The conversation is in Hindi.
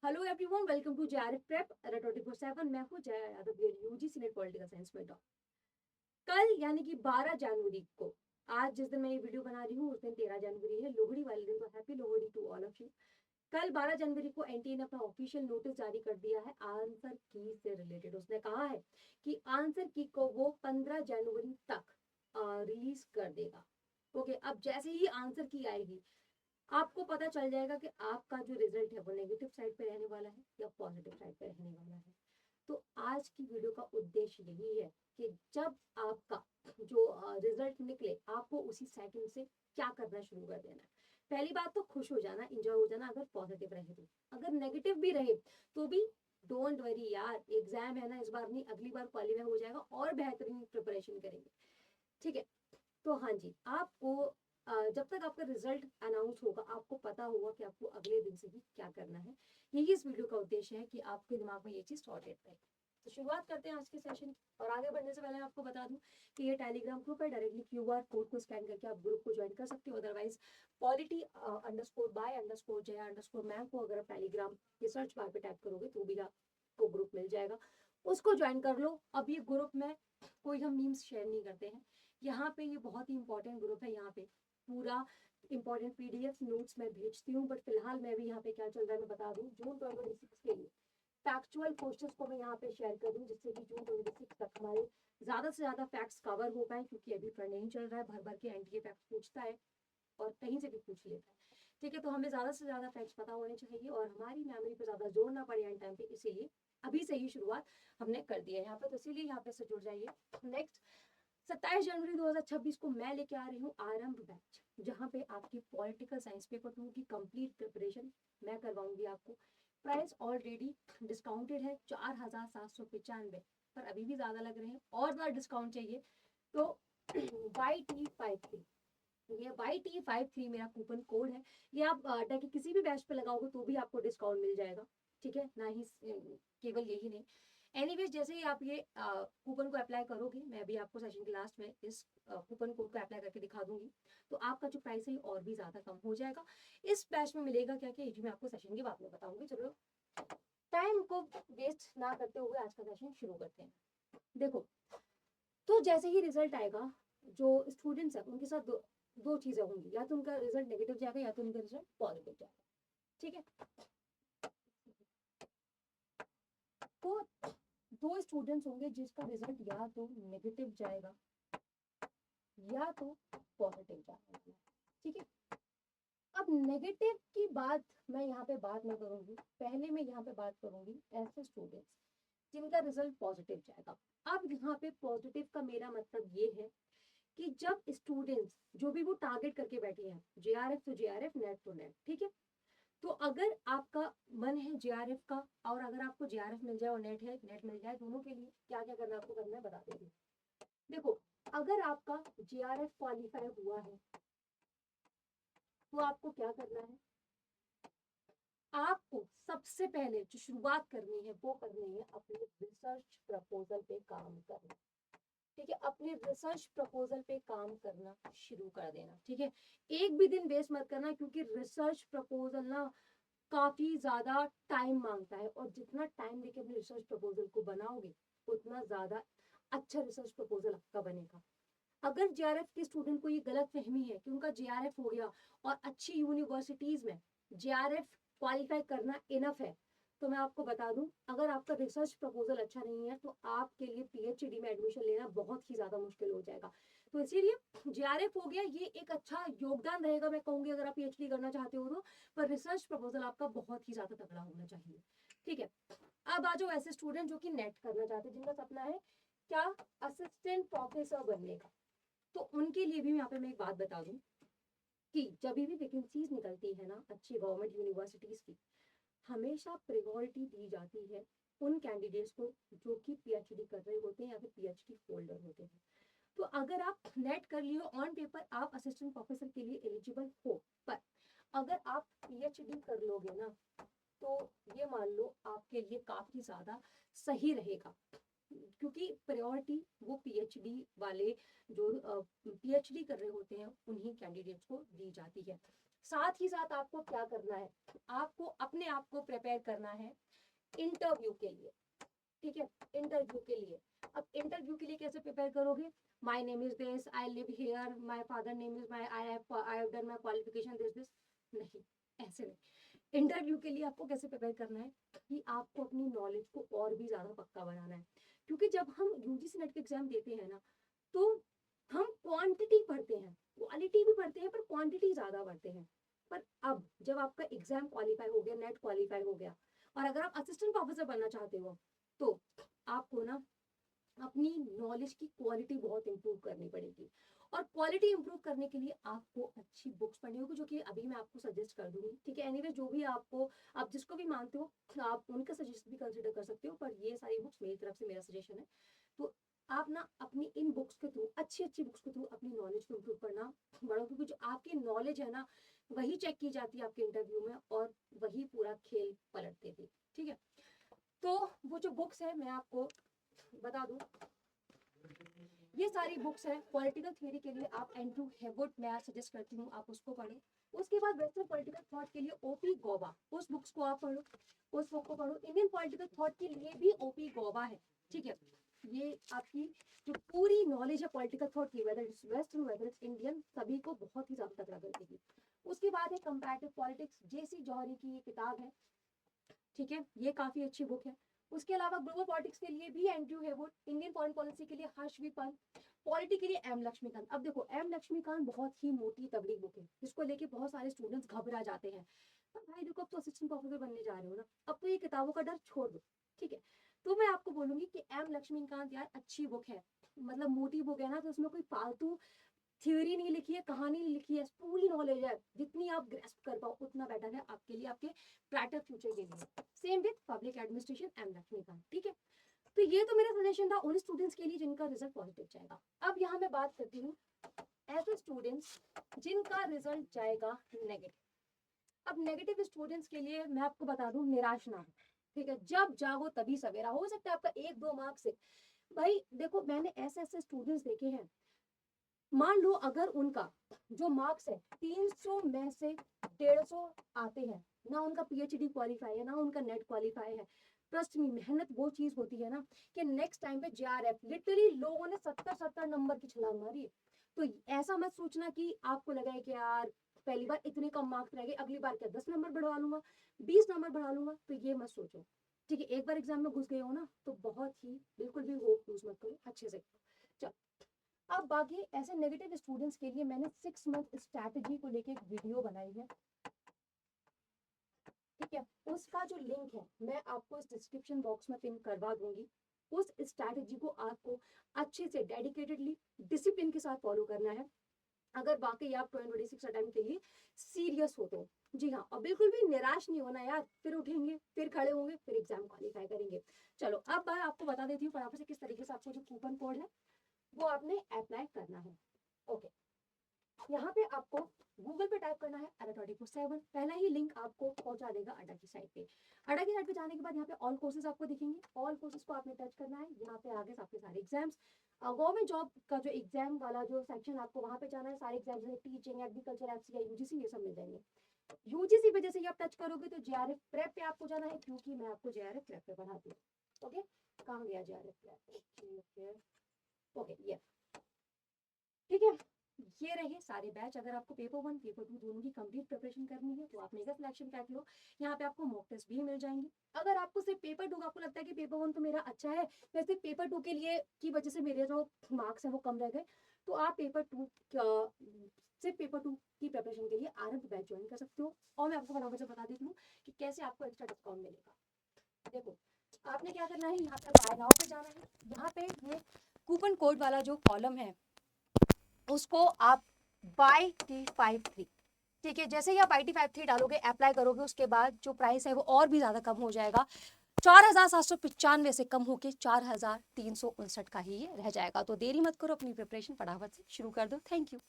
Hello everyone, welcome to JRF prep 24/7। मैं हूँ Jaya Yadav, BEd UG NET political science में टॉप। कल यानी कि 12 जनवरी को, आज जिस दिन मैं ये वीडियो बना रही हूँ उस दिन 13 जनवरी है, लोहड़ी वाले दिन। तो happy Lohri to all of you. कल 12 जनवरी को एनटीए ने अपना ऑफिशियल नोटिस जारी कर दिया है आंसर की से रिलेटेड। उसने कहा है कि आंसर की को वो 15 जनवरी तक रिलीज कर देगा। ओके, अब जैसे ही आंसर की आएगी आपको पता चल जाएगा कि आपका जो रिजल्ट है वो नेगेटिव साइड पे रहने वाला है या पॉजिटिव साइड पे रहने वाला है। तो आज की वीडियो का उद्देश्य यही है कि जब आपका जो रिजल्ट निकले आपको उसी सेकंड से क्या करना शुरू कर देना है। पहली बात तो खुश हो जाना, इंजॉय हो जाना अगर पॉजिटिव रहे तो। अगर नेगेटिव भी रहे तो भी डोंट वरी यार, एग्जाम है ना, इस बार नहीं अगली बार क्वालिफाई हो जाएगा और बेहतरीन प्रिपरेशन करेंगे। ठीक है, तो हाँ जी, आपको जब तक आपका रिजल्ट अनाउंस होगा आपको पता होगा कि आपको अगले दिन से ही क्या करना है। यही इस वीडियो का उद्देश्य है कि आपके दिमाग में ये चीज सॉर्टेड रहे। तो शुरुआत करते हैं आज के सेशन की। और आगे बढ़ने से पहले मैं आपको बता दूं कि ये टेलीग्राम ग्रुप है, डायरेक्टली क्यूआर कोड को स्कैन करके आप ग्रुप को ज्वाइन कर सकते हो। Otherwise polity underscore by underscore Jaya underscore ma'am को अगर आप टेलीग्राम के सर्च बार पे टाइप करोगे तो भी आपको ग्रुप मिल जाएगा, उसको ज्वाइन कर लो। अब ये ग्रुप में कोई हम मीम्स शेयर नहीं करते हैं। यहाँ पे ये बहुत ही इंपॉर्टेंट ग्रुप है, यहाँ पे पूरा इंपॉर्टेंट पीडीएफ नोट्स मैं भेजती हूँ। बट फिलहाल मैं भी यहाँ पे क्या चल रहा है मैं बता दूँ। जून 2026 के लिए फैक्चुअल क्वेश्चंस को मैं यहाँ पे शेयर कर दूँ जिससे कि जून 2026 तक हमारे ज्यादा से ज्यादा फैक्ट्स कवर हो पाए, क्योंकि अभी फ्रंट नहीं चल रहा है, भर भर के एनटीए फैक्ट्स पूछता है और कहीं से भी पूछ लेता है। ठीक है, तो हमें ज्यादा से ज्यादा फैक्ट्स पता होने चाहिए और हमारी मेमोरी पे ज्यादा जोर ना पड़े एंड टाइम पे, इसीलिए अभी से ही शुरुआत हमने कर दी है यहाँ पे। तो इसीलिए यहाँ पे से जुड़ जाइए। नेक्स्ट 27 जनवरी 2026 को मैं लेके आ रही हूँ आरंभ बैच, जहाँ पे आपकी पॉलिटिकल साइंस पेपर 2 की कंप्लीट प्रिपरेशन मैं करवाऊंगी आपको। प्राइस ऑलरेडी डिस्काउंटेड है 4795, पर अभी भी ज्यादा लग रहे हैं और ज्यादा डिस्काउंट चाहिए तो YT53, ये YT53 मेरा कूपन कोड है। ये आप अड्डा के किसी भी बैच पे लगाओगे तो भी आपको डिस्काउंट मिल जाएगा। ठीक है ना, ही केवल यही नहीं। एनीवेज जैसे ही आप ये कूपन को अप्लाई करोगे, मैं भी आपको सेशन के लास्ट में इस कूपन कोड को अप्लाई करके दिखा दूंगी, तो आपका जो प्राइस है और भी ज्यादा कम हो जाएगा। इस बैच में मिलेगा क्या क्या, ये मैं आपको सेशन के बाद में बताऊंगी। चलो टाइम को वेस्ट ना करते हुए आज का सेशन शुरू करते हैं। देखो, तो जैसे ही रिजल्ट आएगा जो स्टूडेंट्स है उनके साथ दो चीजें होंगी, या तो उनका रिजल्ट नेगेटिव जाएगा या तो उनका रिजल्ट पॉजिटिव जाएगा। ठीक है, तो दो स्टूडेंट्स होंगे जिसका रिजल्ट या तो नेगेटिव जाएगा या तो पॉजिटिव जाएगा। ठीक है, अब नेगेटिव की बात मैं यहाँ पे बात नहीं करूंगी, पहले मैं यहाँ पे बात करूंगी ऐसे स्टूडेंट्स जिनका रिजल्ट पॉजिटिव जाएगा। अब यहाँ पे पॉजिटिव का मेरा मतलब ये है कि जब स्टूडेंट्स जो भी वो टारगेट करके बैठे हैं, जेआरएफ तो जेआरएफ, नेट तो नेट, ठीक है, तो अगर आपका मन है जेआरएफ का और अगर आपको जेआरएफ मिल जाए और नेट है नेट मिल जाए, दोनों के लिए क्या क्या करना आपको करना है बता देंगे। देखो, अगर आपका जेआरएफ क्वालिफाई हुआ है तो आपको क्या करना है, आपको सबसे पहले जो शुरुआत करनी है वो करनी है अपने रिसर्च प्रपोजल पे काम करना। ठीक है, अपने रिसर्च प्रपोजल पे काम करना शुरू कर देना। ठीक है, एक भी दिन वेस्ट मत करना, क्योंकि रिसर्च प्रपोजल ना काफी ज्यादा टाइम मांगता है और जितना टाइम लेके अपने रिसर्च प्रपोजल को बनाओगे उतना ज्यादा अच्छा रिसर्च प्रपोजल आपका बनेगा। अगर जेआरएफ के स्टूडेंट को ये गलत फहमी है कि उनका जेआरएफ हो गया और अच्छी यूनिवर्सिटीज में जेआरएफ क्वालिफाई करना इनफ है, तो मैं आपको बता दूं अगर आपका रिसर्च प्रपोजल अच्छा नहीं है तो आपके लिए पीएचडी में एडमिशन लेना बहुत ही ज्यादा मुश्किल हो जाएगा। तो इसीलिए जेआरएफ हो गया ये एक अच्छा योगदान रहेगा, मैं कहूंगी अगर आप पीएचडी करना चाहते हो तो, पर रिसर्च प्रपोजल आपका बहुत ही ज्यादा तगड़ा होना चाहिए। ठीक है, अब आ जाओ ऐसे स्टूडेंट जो कि नेट करना चाहते हैं, जिनका सपना है क्या, असिस्टेंट प्रोफेसर बनने का। तो उनके लिए भी यहाँ पे मैं एक बात बता दूं कि जब भी वैकेंसीज निकलती है ना अच्छी गवर्नमेंट यूनिवर्सिटीज की, हमेशा प्रायोरिटी दी जाती है उन कैंडिडेट्स को जो कि पीएचडी कर रहे होते हैं या फिर पीएचडी होल्डर होते हैं। तो अगर आप नेट कर लियो ऑन पेपर आप असिस्टेंट प्रोफेसर के लिए एलिजिबल हो, पर अगर आप पीएचडी कर लोगे ना तो ये मान लो आपके लिए काफी ज्यादा सही रहेगा, क्योंकि प्रायोरिटी वो पीएचडी वाले जो पीएचडी कर रहे होते हैं उन्हीं कैंडिडेट्स को दी जाती है। साथ ही साथ आपको क्या करना है, आपको अपने आप को प्रिपेयर करना है इंटरव्यू के लिए, ठीक है, इंटरव्यू के लिए। अब इंटरव्यू के लिए कैसे प्रिपेयर करोगे, my name is this, I live here, my father name is my, I have done my qualification this, नहीं, ऐसे नहीं। इंटरव्यू के लिए आपको कैसे प्रिपेयर करना है कि आपको अपनी नॉलेज को और भी ज्यादा पक्का बनाना है, क्योंकि जब हम यूजीसी नेट के एग्जाम देते हैं ना, तो हम क्वांटिटी पढ़ते हैं, क्वालिटी भी पढ़ते हैं, पर क्वांटिटी ज्यादा पढ़ते हैं। पर अब जब आपका एग्जाम क्वालिफाई हो गया, नेट क्वालिफाई हो गया, और अगर आप असिस्टेंट प्रोफेसर बनना चाहते हो, तो आपको ना अपनी नॉलेज की क्वालिटी बहुत इंप्रूव करनी पड़ेगी। और क्वालिटी इंप्रूव करने के लिए आपको अच्छी बुक्स पढ़नी होगी, जो कि अभी मैं आपको सजेस्ट कर दूंगी, ठीक है। एनीवे जो भी आपको, आप जिसको भी मानते हो, आप उनका सजेशन भी कंसिडर कर सकते हो, पर ये सारी बुक्स मेरी तरफ से मेरा सजेशन है। तो आप ना अपनी इन बुक्स के थ्रू, अच्छी अच्छी बुक्स के थ्रू अपनी नॉलेज को इंप्रूव करना बढ़ो, क्योंकि जो आपकी नॉलेज है ना, वही चेक की जाती है आपके इंटरव्यू में, और वही पूरा खेल पलट देती, ठीक है। तो वो जो बुक्स है मैं आपको बता दूं, ये सारी बुक्स है पॉलिटिकल थ्योरी के लिए। आप एंड्रू हेवुड मैं सजेस्ट करती हूँ आप उसको पढ़ो। उसके बाद वेस्टर्न पॉलिटिकल थॉट के लिए ओपी गौबा, उस बुक्स को आप पढ़ो, उस बुक को पढ़ो। इंडियन पॉलिटिकल थॉट के लिए भी ओपी गौबा है, ठीक है। ये आपकी जो पूरी नॉलेज है पॉलिटिकल थॉट की, whether it's western whether it's Indian, सभी को बहुत ही ज्यादा तगड़ा कर देगी। उसके बाद है कंपैरेटिव पॉलिटिक्स, जेसी जौहरी की ये किताब है, ठीक है, ये काफी अच्छी बुक है। उसके अलावा ग्लोबल पॉलिटिक्स के लिए भी Andrew Heywood, Indian foreign policy के लिए हर्ष वी पंत, पॉलिटी के लिए एम लक्ष्मीकांत। अब देखो एम लक्ष्मीकांत बहुत ही मोटी तगड़ी बुक है, जिसको लेके बहुत सारे स्टूडेंट्स घबरा जाते हैं, पर भाई देखो अब तो असिस्टेंट प्रोफेसर बनने जा रहे हो ना, अब तो ये किताबों का डर छोड़ दो, ठीक है। तो मैं आपको बोलूंगी कि एम लक्ष्मीकांत यार अच्छी बुक है, मतलब मोटी बुक है ना, तो उसमें कोई फालतू थ्योरी नहीं लिखी है, कहानी नहीं लिखी है, पूरी नॉलेज है, जितनी आप ग्रेस्प कर पाओ उतना बेटर है आपके लिए, आपके ब्राइटर फ्यूचर के लिए। Same with public administration M Laxmikanth, ठीक है। तो ये तो मेरा सजेशन था उन स्टूडेंट्स के लिए जिनका रिजल्ट पॉजिटिव जाएगा। अब यहाँ मैं बात करती हूँ ऐसे स्टूडेंट्स जिनका रिजल्ट जाएगा नेगेटिव। अब नेगेटिव स्टूडेंट्स के लिए मैं आपको बता दूं, निराश ना हो, ठीक है। जब जागो तभी सवेरा, हो सकता है आपका 1-2 मार्क्स से, भाई देखो मैंने ऐसे ऐसे स्टूडेंट्स देखे हैं, मान लो अगर उनका जो मार्क्स है 300 में से 150 आते हैं ना, उनका पीएचडी क्वालिफाई है ना उनका नेट क्वालिफाई है, ट्रस्ट मी मेहनत वो चीज होती है ना कि नेक्स्ट टाइम पे जेआरएफ लिटरली लोगों ने 70-70 नंबर की छलांग मारी है। तो ऐसा मत सोचना कि आपको लगा है कि यार पहली बार इतने कम मार्क्स रह गए, अगली बार क्या 10 नंबर बढ़ा लूंगा, 20 नंबर बढ़ा लूंगा, तो ये मत सोचो, ठीक है। एक बार एग्जाम में घुस गए हो ना, तो बहुत ही बिल्कुल भी होप लूज मत करो, अच्छे से चलो। अब बाकी ऐसे नेगेटिव स्टूडेंट्स के लिए मैंने 6 मंथ स्ट्रैटेजी को लेके एक वीडियो बनाई है, ठीक है। उसका जो लिंक है मैं आपको इस डिस्क्रिप्शन बॉक्स में पिन करवा दूंगी। उस स्ट्रैटेजी को आपको अच्छे से डेडिकेटेडली डिसिप्लिन के साथ फॉलो करना है, अगर वाकई आप 2026 अटेम्प्ट के लिए सीरियस हो तो। जी हाँ, और बिल्कुल भी निराश नहीं होना यार, फिर उठेंगे, फिर खड़े होंगे, फिर एग्जाम क्वालिफाई करेंगे। चलो अब मैं आपको बता देती हूँ फटाफट से किस तरीके से आपको जो कूपन कोड है वो आपने अप्लाई करना है। ओके, यहाँ पे आपको गूगल पे टाइप करना है ADA24/7, पहला ही लिंक आपको पहुंचा देगा अड्डा की साइट पे। अड्डा की साइट पे जाने के बाद यहाँ पे ऑल कोर्सेज आपको दिखेंगे, ऑल कोर्सेज को आपने टच करना है। यहाँ पे आगे आपके सारे एग्जाम्स, गवर्नमेंट जॉब का जो एग्जाम वाला जो सेक्शन आपको वहाँ पे जाना है, सारे एग्जाम जैसे टीचिंग, एग्रीकल्चर, एफसीआई, यूजीसी, ये सब मिल जाएंगे। यूजीसी पे जैसे ही आप टच करोगे तो जेआरएफ प्रेप पे आपको जाना है, क्योंकि मैं आपको जेआरएफ प्रेप पे पढ़ाती हूँ। ओके, कहाँ गया जेआरएफ प्रेप, ओके ये, ठीक है। ये रहे सारे बैच। अगर आपको पेपर 1 पेपर 2 दोनों की कंप्लीट प्रिपरेशन करनी है तो आप मेगा सिलेक्शन कर लो, यहाँ पे आपको मॉक टेस्ट भी मिल जाएंगे। अगर आपको सिर्फ पेपर 2 आपको लगता है कि पेपर 1 तो मेरा अच्छा है, वैसे पेपर 2 के लिए की वजह से मेरे जो मार्क्स है वो कम रह गए, तो आप पेपर 2 सिर्फ पेपर 2 की प्रिपरेशन के लिए आरंभ बैच ज्वाइन कर सकते हो। और मैं आपको फटाफट से बता देती हूँ कि कैसे आपको एक्स्ट्रा डिस्काउंट मिलेगा। देखो आपने क्या करना है, यहाँ पे बाय नाउ पे जाना है, यहाँ पे ये कूपन कोड वाला जो कॉलम है उसको आप बाय T53, ठीक है। जैसे ही आप IT53 डालोगे, अप्लाई करोगे, उसके बाद जो प्राइस है वो और भी ज्यादा कम हो जाएगा, 4795 से कम होके 4359 का ही ये रह जाएगा। तो देरी मत करो, अपनी प्रिपरेशन फटाफट से शुरू कर दो। Thank you.